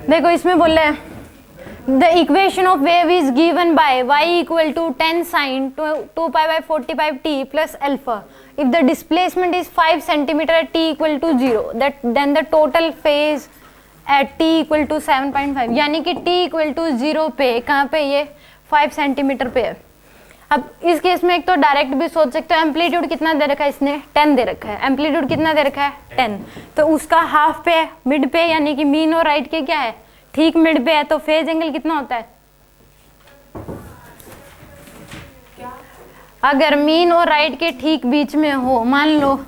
देखो इसमें बोल रहे हैं the equation of wave is given by y equal to 10 sin 2 pi by 45 t plus alpha. If the displacement is 5 centimeter at t equal to 0, then the total phase at t equal to 7.5. यानी कि t equal to 0 पे कहाँ पे ये 5 centimetre पे है. अब इस केस में एक तो डायरेक्ट भी सोच सकते हो, एम्पलीट्यूड कितना दे रखा है इसने 10 दे रखा है, एम्पलीट्यूड कितना दे रखा है 10, तो उसका हाफ पे मिड पे यानी कि मीन और राइट के क्या है ठीक मिड पे है, तो फेज एंगल कितना होता है. अगर मीन और राइट के ठीक बीच में हो, मान लो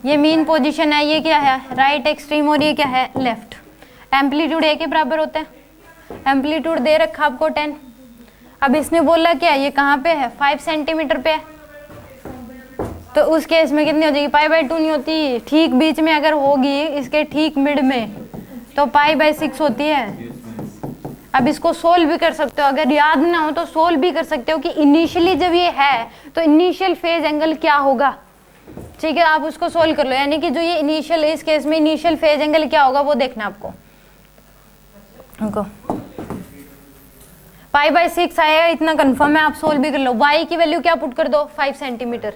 ये मीन पोजीशन है, ये क्या है राइट एक्सट्रीम और ये क्या है लेफ्ट, एम्पलीट्यूड एक के बराबर होता है. एम्पलीट्यूड दे रखा आपको 10. अब इसने बोला क्या ये कहाँ पे है 5 सेंटीमीटर पे है, तो उस केस में कितनी हो जाएगी π/2 नहीं होती, ठीक बीच में अगर होगी इसके ठीक मिड में तो π/6 होती है. अब इसको सोल्व भी कर सकते हो, अगर याद ना हो तो सोल्व भी कर सकते हो कि इनिशियली जब ये है तो इनिशियल फेज एंगल क्या होगा. ठीक है, आप उसको सोल्व कर लो, यानी कि जो ये इनिशियल इस केस में इनिशियल फेज एंगल क्या होगा वो देखना आपको. π/6 आएगा इतना कंफर्म है, आप सोल्व भी कर लो. y की वैल्यू क्या पुट कर दो 5 सेंटीमीटर.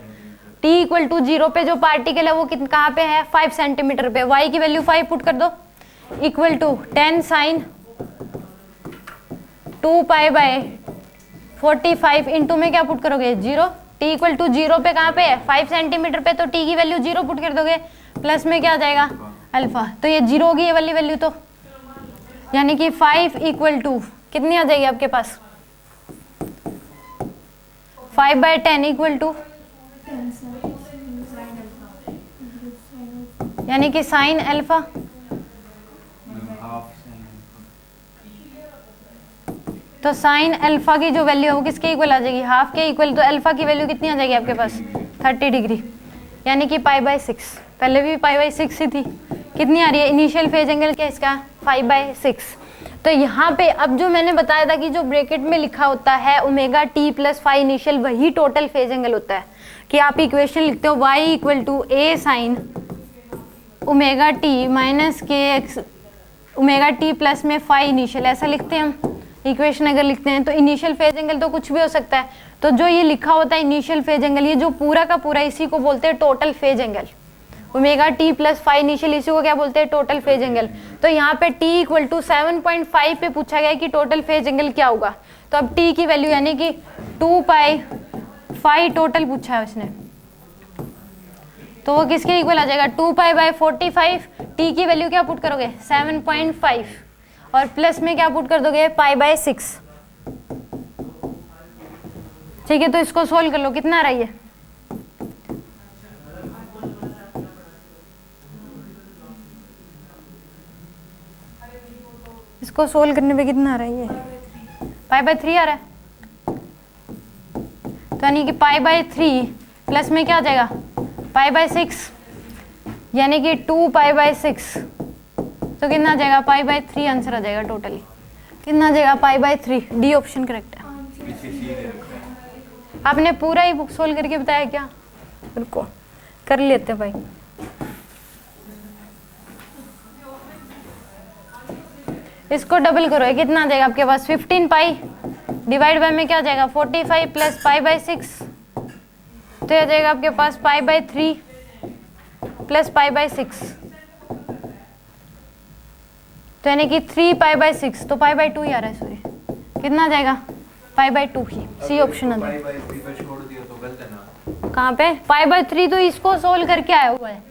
t इक्वल टू 0 पे जो पार्टिकल है वो कहाँ पे है 5 सेंटीमीटर पे, y की वैल्यू 5 पुट कर दो इक्वल टू 10 sin 2 π/45 इंटू में क्या पुट करोगे 0. t इक्वल टू 0 पे कहाँ पे है 5 सेंटीमीटर पे, तो t की वैल्यू 0 पुट कर दोगे, प्लस में क्या आ जाएगा अल्फा, तो ये 0 होगी ये वाली वैल्यू, तो यानी कि 5 इक्वल टू कितनी आ जाएगी आपके पास 5/10 इक्वल टू यानी कि साइन अल्फा. तो साइन अल्फा की जो वैल्यू है वो किसके इक्वल आ जाएगी हाफ के इक्वल, तो अल्फा की वैल्यू कितनी आ जाएगी आपके पास 30 डिग्री, यानी कि π/6. पहले भी π/6 ही थी, कितनी आ रही है इनिशियल फेज एंगल क्या इसका 5/6. तो यहाँ पे अब जो मैंने बताया था कि जो ब्रैकेट में लिखा होता है omega T plus phi initial वही टोटल फेज एंगल होता है, कि आप इक्वेशन लिखते हो y equal to a sine omega T minus K x omega T plus में फाई इनिशियल, ऐसा लिखते हैं हम इक्वेशन अगर लिखते हैं. तो इनिशियल फेज एंगल तो कुछ भी हो सकता है, तो जो ये लिखा होता है इनिशियल फेज एंगल ये जो पूरा का पूरा इसी को बोलते हैं total phase angle. Omega T plus phi initial इसी को क्या बोलते हैं टोटल फेज एंगल. तो यहाँ पे t इक्वल टू 7.5 पे पूछा गया है कि टोटल फेज एंगल क्या होगा, तो अब t की वैल्यू यानी कि 2 π टोटल पूछा है उसने, तो वो किसके इक्वल आ जाएगा 2 π/45. t की वैल्यू क्या पुट करोगे 7.5 और प्लस में क्या पुट कर दोगे π/6. ठीक है, तो इसको सोल्व कर लो कितना आ रहा है, इसको सोल्व करने पे कितना आ रहा है ये π/3 आ रहा है, तो यानी कि π/3 प्लस में क्या आ जाएगा π/6 यानी कि 2 π/6, तो कितना आ जाएगा π/3 आंसर आ जाएगा टोटली. कितना आ जाएगा π/3, डी ऑप्शन करेक्ट है. आपने पूरा ही सोल्व करके बताया क्या, रुको कर लेते हैं भाई. इसको डबल करो ये कितना आ जाएगा आपके पास 15 पाई डिवाइड बाय में क्या आ जाएगा 45 प्लस π/6, तो आ जाएगा आपके पास π/3 प्लस π/6, तो यानी कि 3 π/6, तो π/2 ही आ रहा है सॉरी, कितना आ जाएगा π/2 ही, सी ऑप्शन आ जाएगा. कहाँ पे π/3 तो इसको सोल्व करके आया हुआ है,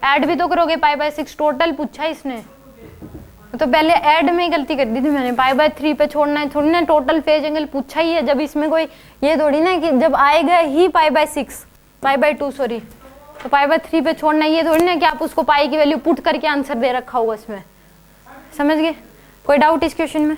ऐड भी तो करोगे π/6 टोटल पूछा है इसने, तो पहले ऐड में गलती कर दी थी मैंने, π/3 पे छोड़ना है थोड़ी ना, टोटल फेज एंगल पूछा ही है. जब इसमें कोई ये थोड़ी ना कि जब आएगा ही π/2 सॉरी, तो π/3 पे छोड़ना ये थोड़ी ना कि आप उसको पाई की वैल्यू पुट करके आंसर दे रखा होगा इसमें. समझ गए, कोई डाउट इस क्वेश्चन में.